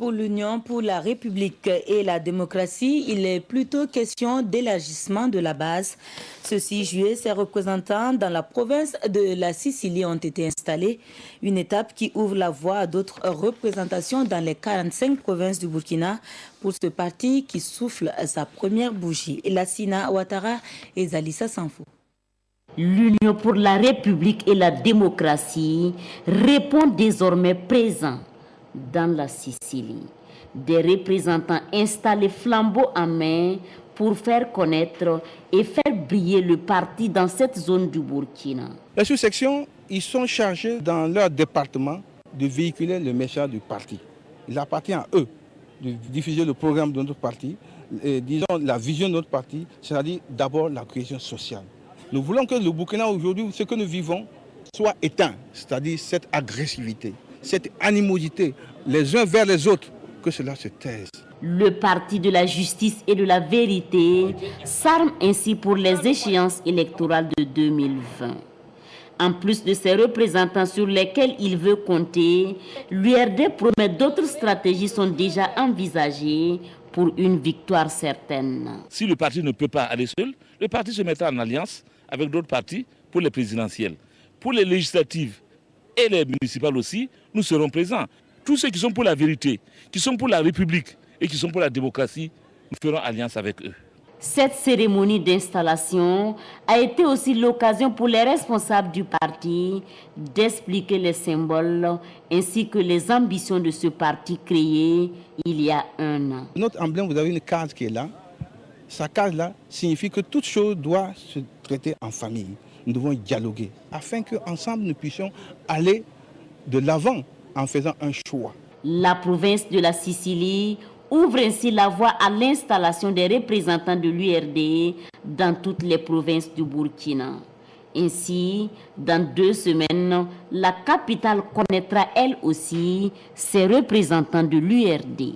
Pour l'Union pour la République et la démocratie, il est plutôt question d'élargissement de la base. Ce 6 juillet, ses représentants dans la province de la Sicile ont été installés. Une étape qui ouvre la voie à d'autres représentations dans les 45 provinces du Burkina pour ce parti qui souffle sa première bougie. Lassina Ouattara et Zalissa Sanfou. L'Union pour la République et la démocratie répond désormais présent dans la Sicile. Des représentants installés flambeau en main pour faire connaître et faire briller le parti dans cette zone du Burkina. Les sous-sections, ils sont chargés dans leur département de véhiculer le message du parti. Il appartient à eux de diffuser le programme de notre parti, et, disons la vision de notre parti, c'est-à-dire d'abord la cohésion sociale. Nous voulons que le Burkina aujourd'hui, ce que nous vivons, soit éteint, c'est-à-dire cette agressivité, cette animosité les uns vers les autres, que cela se taise. Le parti de la justice et de la vérité s'arme ainsi pour les échéances électorales de 2020. En plus de ses représentants sur lesquels il veut compter, l'URD promet d'autres stratégies sont déjà envisagées pour une victoire certaine. Si le parti ne peut pas aller seul, le parti se mettra en alliance avec d'autres partis pour les présidentielles. Pour les législatives et les municipales aussi, nous serons présents. Tous ceux qui sont pour la vérité, qui sont pour la République et qui sont pour la démocratie, nous ferons alliance avec eux. Cette cérémonie d'installation a été aussi l'occasion pour les responsables du parti d'expliquer les symboles ainsi que les ambitions de ce parti créé il y a un an. Notre emblème, vous avez une case qui est là. Sa case-là signifie que toute chose doit se traiter en famille. Nous devons dialoguer afin qu'ensemble nous puissions aller de l'avant en faisant un choix. La province de la Sicile ouvre ainsi la voie à l'installation des représentants de l'URD dans toutes les provinces du Burkina. Ainsi, dans 2 semaines, la capitale connaîtra elle aussi ses représentants de l'URD.